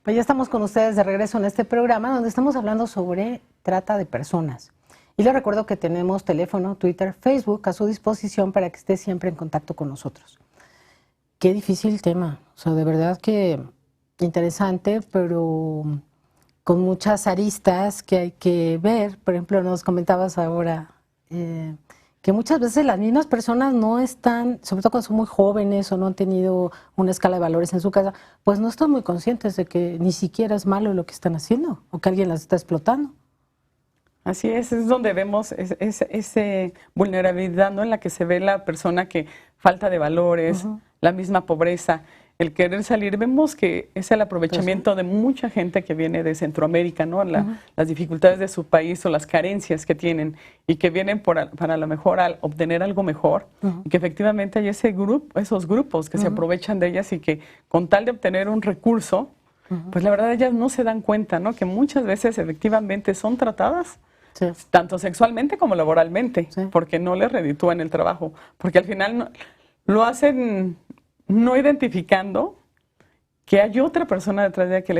Pues ya estamos con ustedes de regreso en este programa donde estamos hablando sobre trata de personas. Y les recuerdo que tenemos teléfono, Twitter, Facebook a su disposición para que esté siempre en contacto con nosotros. Qué difícil tema, o sea, de verdad que interesante, pero con muchas aristas que hay que ver. Por ejemplo, nos comentabas ahora que muchas veces las mismas personas no están, sobre todo cuando son muy jóvenes o no han tenido una escala de valores en su casa, pues no están muy conscientes de que ni siquiera es malo lo que están haciendo o que alguien las está explotando. Así es donde vemos esa vulnerabilidad, ¿no? En la que se ve la persona que falta de valores, la misma pobreza, el querer salir. Vemos que es el aprovechamiento de mucha gente que viene de Centroamérica, ¿no? Las dificultades de su país o las carencias que tienen y que vienen para a lo mejor al obtener algo mejor y que efectivamente hay esos grupos que se aprovechan de ellas y que con tal de obtener un recurso, pues la verdad ellas no se dan cuenta, ¿no? Que muchas veces efectivamente son tratadas tanto sexualmente como laboralmente, porque no les reditúan el trabajo, porque al final lo hacen no identificando que hay otra persona detrás de ella que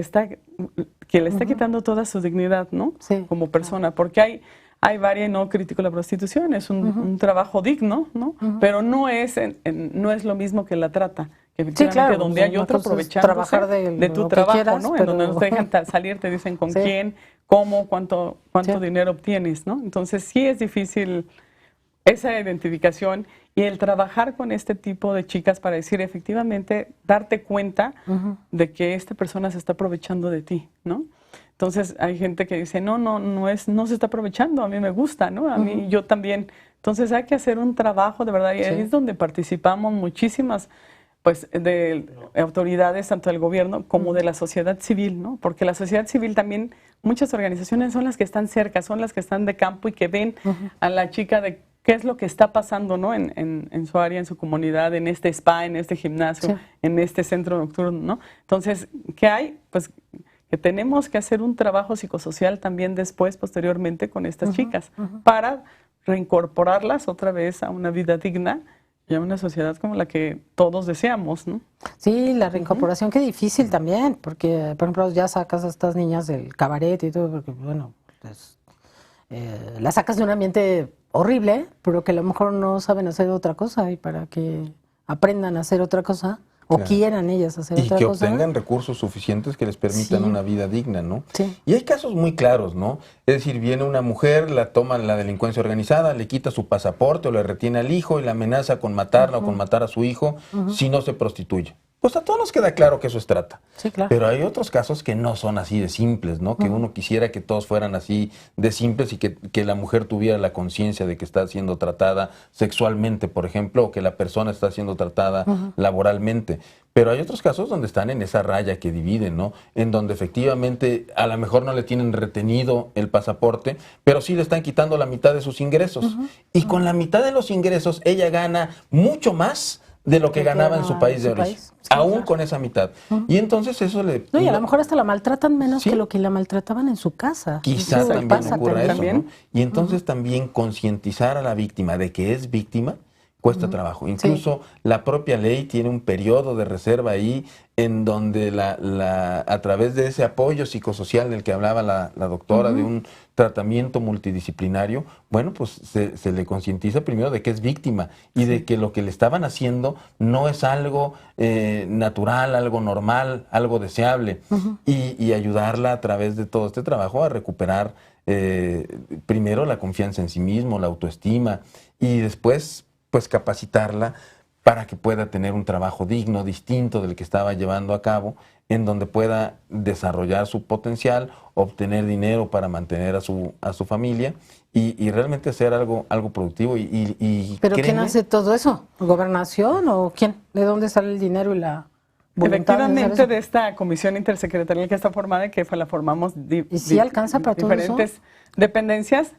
le está quitando toda su dignidad, ¿no? Como persona, porque hay varias, no critico la prostitución, es un trabajo digno, ¿no? Pero no es lo mismo que la trata, que efectivamente donde hay otro aprovechándose de tu trabajo, quieras, ¿no? En donde no te dejan salir, te dicen con quién, cómo, cuánto dinero obtienes, ¿no? Entonces sí es difícil esa identificación y el trabajar con este tipo de chicas para decir efectivamente, darte cuenta de que esta persona se está aprovechando de ti, ¿no? Entonces hay gente que dice, no se está aprovechando, a mí me gusta, ¿no? A mí, yo también. Entonces hay que hacer un trabajo de verdad y ahí es donde participamos muchísimas pues de autoridades, tanto del gobierno como de la sociedad civil, ¿no? Porque la sociedad civil también, muchas organizaciones son las que están cerca, son las que están de campo y que ven a la chica de qué es lo que está pasando, ¿no? En su área, en su comunidad, en este spa, en este gimnasio, en este centro nocturno, ¿no? Entonces, ¿qué hay? Pues que tenemos que hacer un trabajo psicosocial también después, posteriormente, con estas chicas, para reincorporarlas otra vez a una vida digna y a una sociedad como la que todos deseamos, ¿no? Sí, la reincorporación, qué difícil también, porque, por ejemplo, ya sacas a estas niñas del cabaret y todo, porque, bueno, pues, las sacas de un ambiente horrible, pero que a lo mejor no saben hacer otra cosa y para que aprendan a hacer otra cosa o quieran ellas hacer otra cosa. Y que obtengan recursos suficientes que les permitan una vida digna, ¿no? Y hay casos muy claros, ¿no? Es decir, viene una mujer, la toma la delincuencia organizada, le quita su pasaporte o le retiene al hijo y la amenaza con matarla o con matar a su hijo si no se prostituye. Pues a todos nos queda claro que eso es trata. Sí, claro. Pero hay otros casos que no son así de simples, ¿no? Que uno quisiera que todos fueran así de simples y que la mujer tuviera la conciencia de que está siendo tratada sexualmente, por ejemplo, o que la persona está siendo tratada laboralmente. Pero hay otros casos donde están en esa raya que dividen, ¿no? En donde efectivamente a lo mejor no le tienen retenido el pasaporte, pero sí le están quitando la mitad de sus ingresos. Y con la mitad de los ingresos ella gana mucho más de lo que ganaba en su país de origen, aún con esa mitad. Y entonces eso le... No, y a lo mejor hasta la maltratan menos que lo que la maltrataban en su casa. Quizá también ocurra eso, ¿no? Y entonces también concientizar a la víctima de que es víctima cuesta trabajo. Incluso la propia ley tiene un periodo de reserva ahí en donde a través de ese apoyo psicosocial del que hablaba la doctora, de un tratamiento multidisciplinario, bueno, pues se le concientiza primero de que es víctima y de que lo que le estaban haciendo no es algo natural, algo normal, algo deseable, y ayudarla a través de todo este trabajo a recuperar primero la confianza en sí mismo, la autoestima, y después pues capacitarla para que pueda tener un trabajo digno, distinto del que estaba llevando a cabo, en donde pueda desarrollar su potencial, obtener dinero para mantener a su familia y realmente hacer algo productivo. ¿Pero quién hace todo eso? ¿Gobernación o quién? ¿De dónde sale el dinero y la voluntad? Efectivamente, de esta comisión intersecretarial que está formada, que la formamos ¿y si alcanza para todo eso? Diferentes dependencias,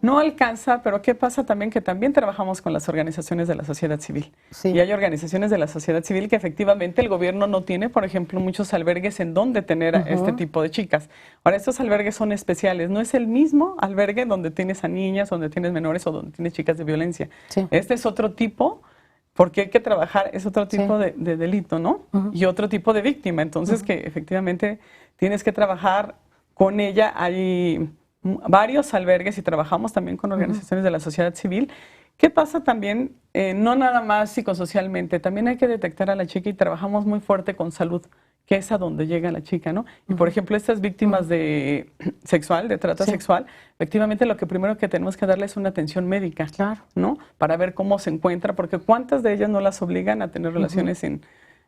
no alcanza, pero ¿qué pasa también? Que también trabajamos con las organizaciones de la sociedad civil. Y hay organizaciones de la sociedad civil que efectivamente el gobierno no tiene, por ejemplo, muchos albergues en donde tener a este tipo de chicas. Ahora, estos albergues son especiales, no es el mismo albergue donde tienes a niñas, donde tienes menores o donde tienes chicas de violencia. Este es otro tipo porque hay que trabajar, es otro tipo de delito, ¿no? Y otro tipo de víctima. Entonces, que efectivamente tienes que trabajar con ella. Hay varios albergues y trabajamos también con organizaciones de la sociedad civil. ¿Qué pasa también? No nada más psicosocialmente, también hay que detectar a la chica y trabajamos muy fuerte con salud, que es a donde llega la chica, ¿no? Y por ejemplo, estas víctimas de trata sexual, efectivamente lo que primero que tenemos que darles es una atención médica, ¿no? Para ver cómo se encuentra, porque cuántas de ellas no las obligan a tener relaciones sin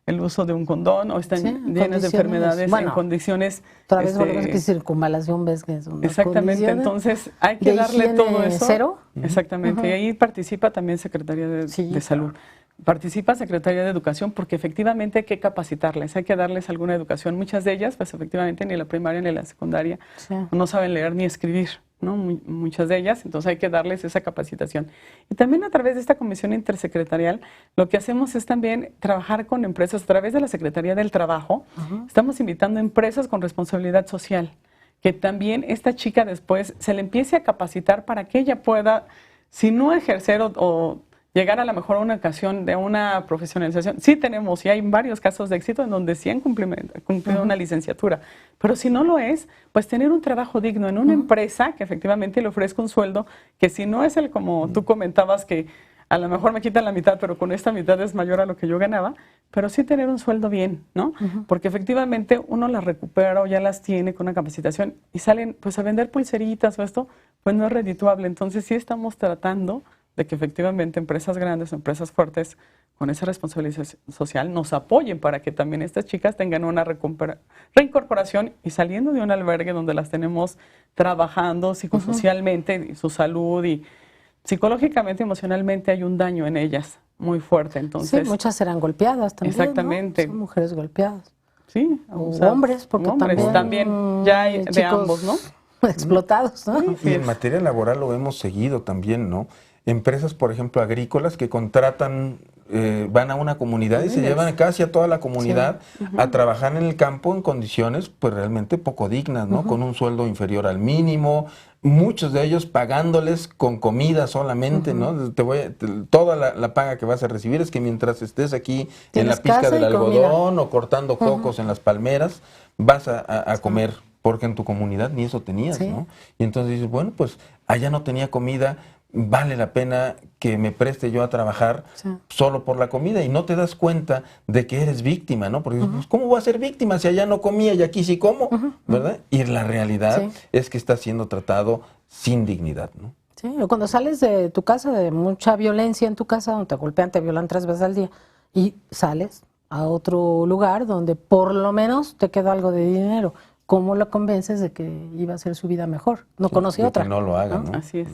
el uso de un condón o están llenas de enfermedades en condiciones... Otra vez volvemos que circunvalación, ves que es una exactamente, entonces hay que darle todo eso. ¿Cero? Exactamente, y ahí participa también Secretaría de Salud. Participa Secretaría de Educación porque efectivamente hay que capacitarles, hay que darles alguna educación. Muchas de ellas, pues efectivamente ni la primaria ni la secundaria no saben leer ni escribir, ¿no? Muchas de ellas, entonces hay que darles esa capacitación. Y también a través de esta comisión intersecretarial, lo que hacemos es también trabajar con empresas a través de la Secretaría del Trabajo. Estamos invitando a empresas con responsabilidad social, que también esta chica después se le empiece a capacitar para que ella pueda, si no ejercer o llegar a lo mejor a una ocasión de una profesionalización. Sí tenemos, y hay varios casos de éxito en donde sí han cumplido una licenciatura, pero si no lo es, pues tener un trabajo digno en una empresa que efectivamente le ofrezca un sueldo, que si no es el como tú comentabas, que a lo mejor me quitan la mitad, pero con esta mitad es mayor a lo que yo ganaba, pero sí tener un sueldo bien, ¿no? Porque efectivamente uno las recupera o ya las tiene con una capacitación y salen pues a vender pulseritas o esto, pues no es redituable. Entonces sí estamos tratando de que efectivamente empresas grandes, empresas fuertes, con esa responsabilidad social, nos apoyen para que también estas chicas tengan una reincorporación y saliendo de un albergue donde las tenemos trabajando psicosocialmente, su salud y psicológicamente, emocionalmente hay un daño en ellas muy fuerte. Entonces, sí, muchas serán golpeadas también, exactamente. ¿no? Son mujeres golpeadas. Sí. O hombres, porque también ya hay de ambos, ¿no? Explotados, ¿no? Y en materia laboral lo hemos seguido también, ¿no? Empresas, por ejemplo, agrícolas que contratan, van a una comunidad y se llevan casi a toda la comunidad a trabajar en el campo en condiciones pues realmente poco dignas, ¿no? Con un sueldo inferior al mínimo, muchos de ellos pagándoles con comida solamente, ¿no? Toda la paga que vas a recibir es que mientras estés aquí en la pizca del algodón o cortando cocos en las palmeras, vas a comer, porque en tu comunidad ni eso tenías, ¿no? Y entonces dices, bueno, pues allá no tenía comida, vale la pena que me preste yo a trabajar solo por la comida y no te das cuenta de que eres víctima, ¿no? Porque pues, ¿cómo voy a ser víctima si allá no comía y aquí sí como? ¿Verdad? Y la realidad es que estás siendo tratado sin dignidad, ¿no? Sí, o cuando sales de tu casa, de mucha violencia en tu casa, donde te golpean, te violan 3 veces al día, y sales a otro lugar donde por lo menos te queda algo de dinero. ¿Cómo lo convences de que iba a ser su vida mejor? No conocía otra. Que no lo hagan, ¿no? Así es.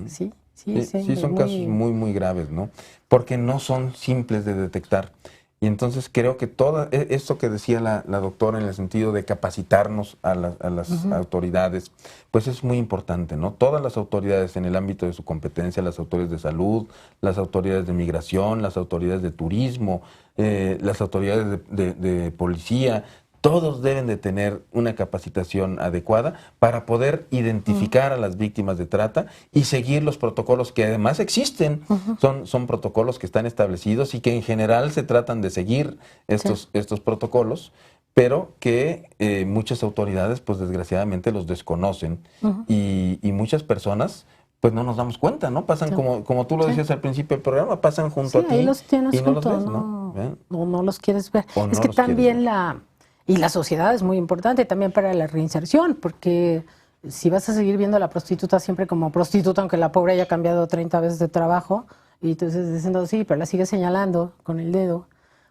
Sí, son casos muy, muy graves, ¿no? Porque no son simples de detectar. Y entonces creo que todo esto que decía la doctora en el sentido de capacitarnos a las autoridades, pues es muy importante, ¿no? Todas las autoridades en el ámbito de su competencia, las autoridades de salud, las autoridades de migración, las autoridades de turismo, las autoridades de policía, todos deben de tener una capacitación adecuada para poder identificar a las víctimas de trata y seguir los protocolos que además existen. Son protocolos que están establecidos y que en general se tratan de seguir estos protocolos, pero que muchas autoridades pues desgraciadamente los desconocen y muchas personas pues no nos damos cuenta, ¿no? Pasan como tú lo decías al principio del programa, pasan junto a ti ahí los tienes y no los ves, ¿no? No los quieres ver. O es no que los también quieres ver. Y la sociedad es muy importante también para la reinserción, porque si vas a seguir viendo a la prostituta siempre como prostituta, aunque la pobre haya cambiado 30 veces de trabajo, y entonces diciendo sí, pero la sigue señalando con el dedo,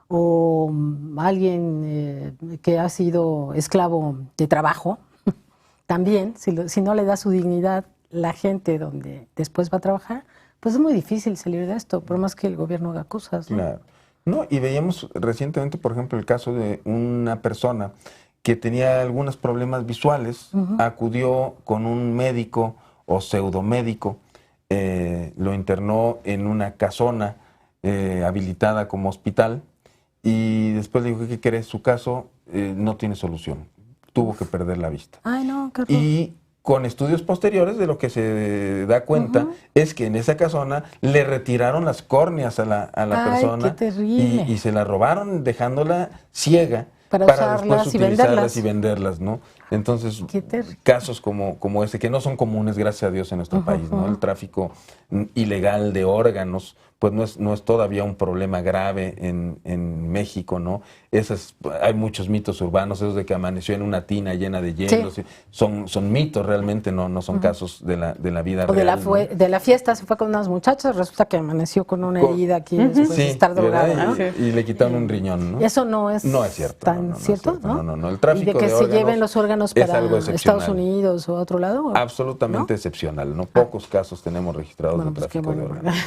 o alguien que ha sido esclavo de trabajo, también, si no le da su dignidad la gente donde después va a trabajar, pues es muy difícil salir de esto, por más que el gobierno haga cosas, ¿no? Claro. No, y veíamos recientemente, por ejemplo, el caso de una persona que tenía algunos problemas visuales, acudió con un médico o pseudomédico, lo internó en una casona habilitada como hospital y después le dijo, ¿qué crees? Su caso no tiene solución, tuvo que perder la vista. Ay, no, qué horror. Y con estudios posteriores de lo que se da cuenta es que en esa casona le retiraron las córneas a la persona qué terrible. y se la robaron dejándola ciega para después usarlas utilizarlas y venderlas, ¿no? Entonces, Qué terrible. casos como este, que no son comunes, gracias a Dios, en nuestro país, ¿no? El tráfico ilegal de órganos, pues no es todavía un problema grave en México, ¿no? Hay muchos mitos urbanos, esos de que amaneció en una tina llena de hielo, Sí. Son mitos realmente, no son casos de la vida O real. de la fiesta se fue con unas muchachas, resulta que amaneció con una herida aquí después de estar drogado, ¿verdad? ¿no? Y le quitaron un riñón, ¿no? Eso no es cierto. tan cierto, ¿no? No. El tráfico ¿Y de que de se órganos lleven los órganos es para algo excepcional. Estados Unidos o a otro lado? Absolutamente excepcional, ¿no? Pocos casos tenemos registrados Bueno, de pues qué tráfico de bueno, órganos.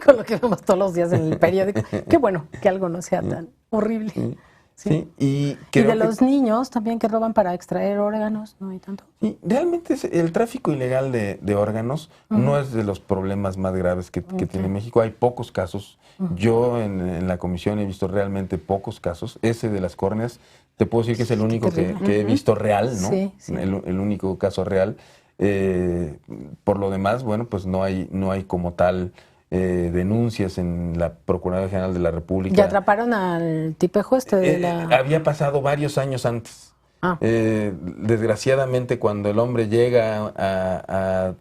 con lo que vemos todos los días en el periódico. Qué bueno que algo no sea tan horrible. Sí, y de los niños también que roban para extraer órganos, ¿no hay tanto? Sí, realmente el tráfico ilegal de órganos no es de los problemas más graves que tiene México. Hay pocos casos. Yo en la comisión he visto realmente pocos casos. Ese de las córneas, te puedo decir que es el único que he visto real, ¿no? Sí. El único caso real. Por lo demás, bueno, pues no hay como tal denuncias en la Procuraduría General de la República. ¿Ya atraparon al tipejo este de la...? Había pasado varios años antes. Desgraciadamente, cuando el hombre llega a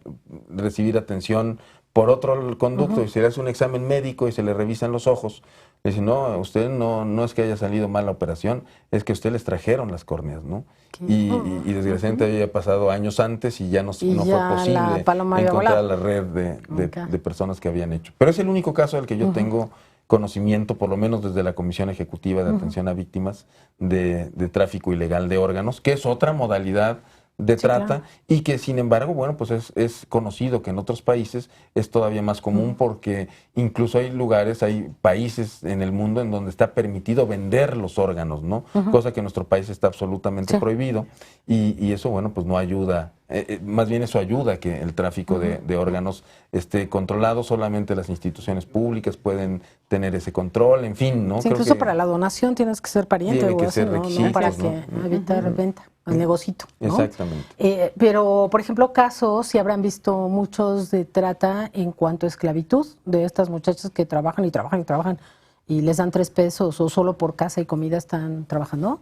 recibir atención por otro conducto y se le hace un examen médico y se le revisan los ojos, le dicen, no, usted no es que haya salido mal la operación, es que a usted le extrajeron las córneas, ¿no? Y desgraciadamente había pasado años antes y ya no fue posible encontrar la red de personas que habían hecho. Pero es el único caso del que yo tengo conocimiento, por lo menos desde la Comisión Ejecutiva de Atención a Víctimas de Tráfico Ilegal de Órganos, que es otra modalidad de trata y que sin embargo, bueno, pues es conocido que en otros países es todavía más común porque incluso hay países en el mundo en donde está permitido vender los órganos, ¿no? Cosa que en nuestro país está absolutamente prohibido y eso, bueno, pues no ayuda, más bien eso ayuda a que el tráfico de órganos esté controlado, solamente las instituciones públicas pueden tener ese control, en fin, ¿no? Sí, incluso para la donación tienes que ser pariente tiene o que así, ser ¿no? requisitos, Para ¿no? que evitar venta al negocito, ¿no? Exactamente. Pero, por ejemplo, casos, si habrán visto muchos de trata en cuanto a esclavitud, de estas muchachas que trabajan y les dan 3 pesos o solo por casa y comida están trabajando.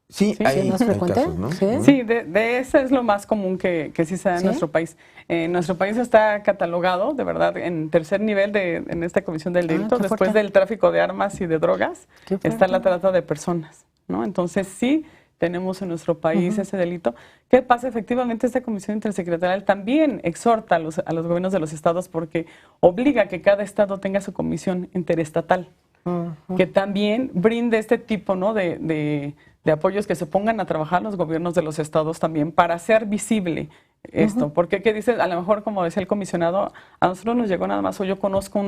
Sí, hay frecuente, casos, ¿no? Sí, de eso es lo más común que sí se da en nuestro país. Nuestro país está catalogado, de verdad, en tercer nivel en esta Comisión del Delito. Después del tráfico de armas y de drogas, está la trata de personas, ¿no? Entonces, sí tenemos en nuestro país ese delito. ¿Qué pasa? Efectivamente, esta Comisión Intersecretarial también exhorta a los gobiernos de los estados porque obliga a que cada estado tenga su comisión interestatal, que también brinde este tipo, ¿no? de apoyos, que se pongan a trabajar los gobiernos de los estados también para hacer visible esto. Porque, ¿qué dices? A lo mejor, como decía el comisionado, a nosotros nos llegó nada más, o yo conozco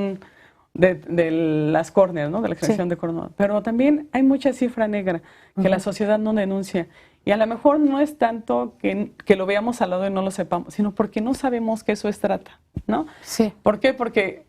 de las córneas, ¿no? De la extracción de córneas. Pero también hay mucha cifra negra que la sociedad no denuncia. Y a lo mejor no es tanto que lo veamos al lado y no lo sepamos, sino porque no sabemos que eso es trata, ¿no? Sí. ¿Por qué? Porque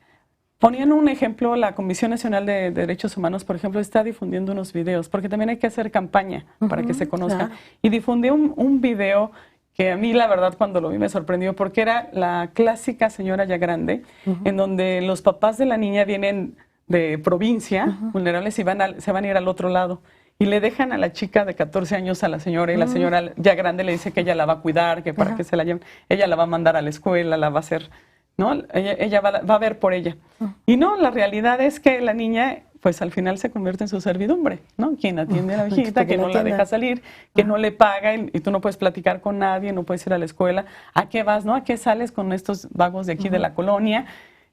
ponían un ejemplo, la Comisión Nacional de Derechos Humanos, por ejemplo, está difundiendo unos videos, porque también hay que hacer campaña para que se conozca. Claro. Y difundió un video que a mí, la verdad, cuando lo vi me sorprendió, porque era la clásica señora ya grande, en donde los papás de la niña vienen de provincia, vulnerables, y se van a ir al otro lado. Y le dejan a la chica de 14 años a la señora, y la señora ya grande le dice que ella la va a cuidar, que para que se la lleven, ella la va a mandar a la escuela, la va a hacer, ¿no? Ella va a ver por ella. Y no, la realidad es que la niña, pues al final se convierte en su servidumbre, ¿no? Quien atiende a la hijita, que no la deja salir, que no le paga y tú no puedes platicar con nadie, no puedes ir a la escuela. ¿A qué vas, no? ¿A qué sales con estos vagos de aquí de la colonia?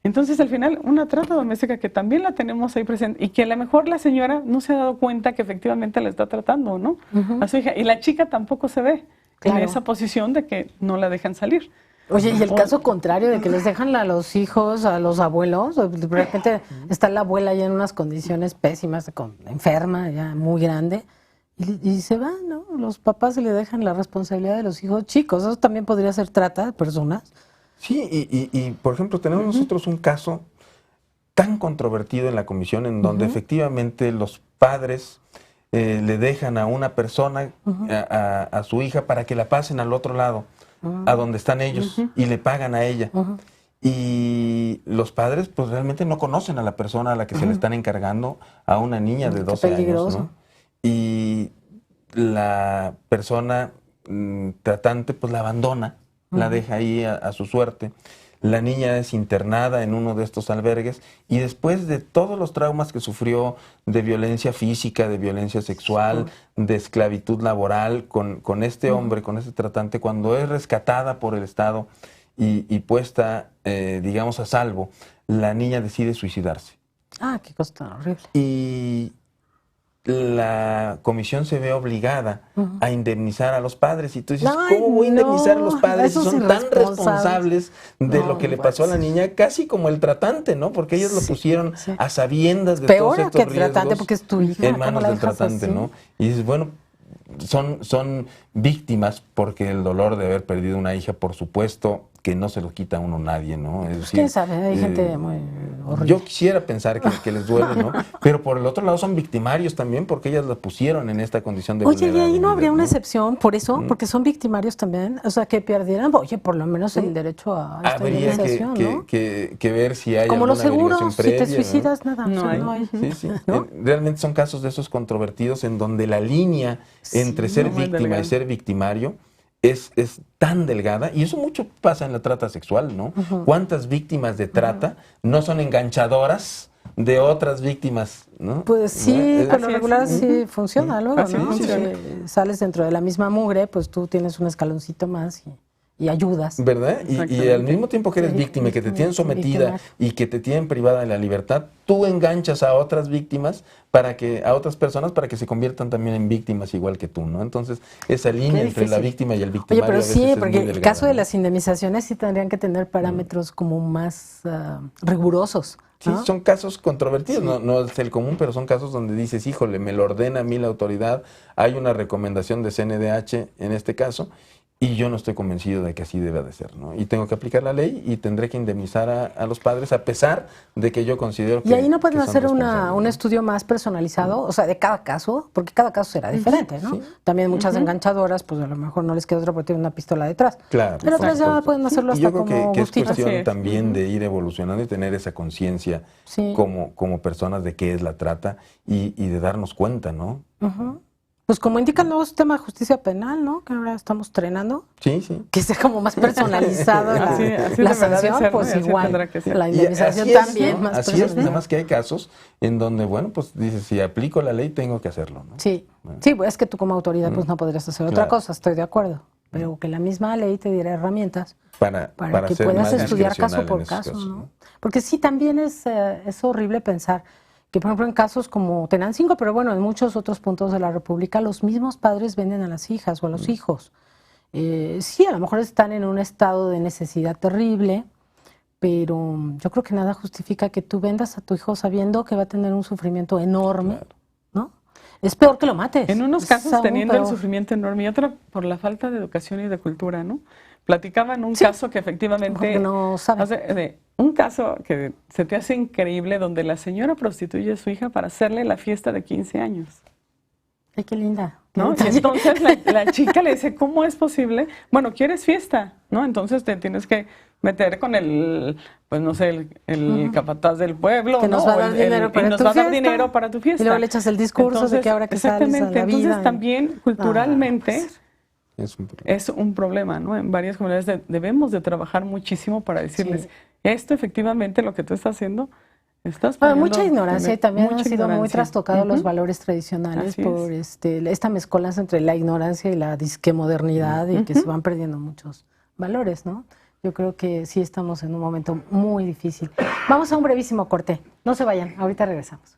Entonces, al final, una trata doméstica que también la tenemos ahí presente y que a lo mejor la señora no se ha dado cuenta que efectivamente la está tratando, ¿no? A su hija. Y la chica tampoco se ve en esa posición de que no la dejan salir. Oye, y el caso contrario de que les dejan a los hijos, a los abuelos, de repente está la abuela ya en unas condiciones pésimas, enferma, ya muy grande, y se van, ¿no? Los papás se le dejan la responsabilidad de los hijos chicos. Eso también podría ser trata de personas. Sí, y por ejemplo, tenemos nosotros un caso tan controvertido en la comisión en donde efectivamente los padres le dejan a una persona, a su hija, para que la pasen al otro lado. a donde están ellos y le pagan a ella. Y los padres pues realmente no conocen a la persona a la que se le están encargando, a una niña de 12 años, ¿no? Y la persona tratante pues la abandona, la deja ahí a su suerte. La niña es internada en uno de estos albergues y después de todos los traumas que sufrió de violencia física, de violencia sexual, de esclavitud laboral con este hombre, con este tratante, cuando es rescatada por el Estado y puesta, digamos, a salvo, la niña decide suicidarse. Ah, qué cosa tan horrible. Y la comisión se ve obligada a indemnizar a los padres. Y tú dices, ¿cómo voy a indemnizar a los padres si son tan responsables de lo que le pasó a la niña? Casi como el tratante, ¿no? Porque ellos lo pusieron a sabiendas de todos estos riesgos. Peor que el tratante, porque es tu hija. En manos del tratante, ¿no? Y dices, bueno, son víctimas porque el dolor de haber perdido una hija, por supuesto, que no se lo quita a uno nadie, ¿no? Es decir, ¿quién sabe? Hay gente muy horrible. Yo quisiera pensar que les duele, ¿no? Pero por el otro lado son victimarios también porque ellas la pusieron en esta condición de vulnerabilidad. Oye, ¿y ahí no habría una excepción por eso? Porque son victimarios también. O sea, que perdieran, oye, por lo menos el derecho a esta indemnización, ¿no? que ver si hay como los seguros, previa, si te suicidas, ¿no? Nada. No, o sea, no hay. Sí. ¿No? Realmente son casos de esos controvertidos en donde la línea entre ser víctima y ser victimario es tan delgada, y eso mucho pasa en la trata sexual, ¿no? ¿Cuántas víctimas de trata no son enganchadoras de otras víctimas, ¿no? Pues sí, por lo regular sí funciona luego, Así ¿no? funciona. Sales dentro de la misma mugre, pues tú tienes un escaloncito más y ayudas. ¿Verdad? Y al mismo tiempo que eres víctima y que te tienen sometida y que te tienen privada de la libertad, tú enganchas a otras víctimas a otras personas para que se conviertan también en víctimas igual que tú, ¿no? Entonces, esa línea entre la víctima y el victimario. Oye, pero a veces sí, porque el caso de las indemnizaciones sí tendrían que tener parámetros como más rigurosos. Sí, ¿no? son casos controvertidos, no es el común, pero son casos donde dices, híjole, me lo ordena a mí la autoridad, hay una recomendación de CNDH en este caso, y yo no estoy convencido de que así deba de ser, ¿no? Y tengo que aplicar la ley y tendré que indemnizar a los padres a pesar de que yo considero que... ¿Y ahí no pueden son hacer un responsables, estudio más personalizado? O sea, de cada caso, porque cada caso será diferente, ¿no? Sí. También muchas enganchadoras, pues a lo mejor no les queda otra porque tienen una pistola detrás. Claro. Pero otras ya pueden hacerlo y yo hasta creo como que es gustito. cuestión también de ir evolucionando y tener esa conciencia como personas de qué es la trata y de darnos cuenta, ¿no? Pues como indica el nuevo sistema de justicia penal, ¿no? Que ahora estamos estrenando. Sí. Que sea como más personalizado así la deberá de sanción, ser, pues ¿no? Así igual. tendrá que ser. La indemnización Y así también ¿no? más Así personalizada. es, además que hay casos en donde, bueno, pues dices, si aplico la ley, tengo que hacerlo, ¿no? Sí, sí, pues es que tú como autoridad pues no podrías hacer otra cosa, estoy de acuerdo. Pero que la misma ley te diera herramientas para que ser puedas más estudiar caso discrecional por en esos caso, casos, ¿no? Porque sí, también es horrible pensar que, por ejemplo, en casos como Tenancingo, pero bueno, en muchos otros puntos de la República, los mismos padres venden a las hijas o a los hijos. Sí, a lo mejor están en un estado de necesidad terrible, pero yo creo que nada justifica que tú vendas a tu hijo sabiendo que va a tener un sufrimiento enorme, ¿no? Es peor que lo mates. En unos Es casos aún teniendo peor. el sufrimiento enorme y otro por la falta de educación y de cultura, ¿no? Platicaba en un caso que efectivamente... Porque no sabe. Un caso que se te hace increíble donde la señora prostituye a su hija para hacerle la fiesta de 15 años. Ay, qué linda. ¿No? Y entonces la chica le dice, ¿cómo es posible? Bueno, ¿quieres fiesta? ¿No? Entonces te tienes que meter con el, pues no sé, el capataz del pueblo, que nos ¿no? va a dar dinero para nos tu va a dar fiesta. dinero para tu fiesta. Y luego le echas el discurso entonces, de que ahora que sales a la vida. Entonces también culturalmente es un problema, ¿no? En varias comunidades debemos de trabajar muchísimo para decirles, esto efectivamente lo que tú estás haciendo, estás poniendo... mucha ignorancia y también han sido ignorancia. muy trastocados los valores tradicionales por esta mezcolanza entre la ignorancia y la disque modernidad y que se van perdiendo muchos valores, ¿no? Yo creo que sí estamos en un momento muy difícil. Vamos a un brevísimo corte. No se vayan, ahorita regresamos.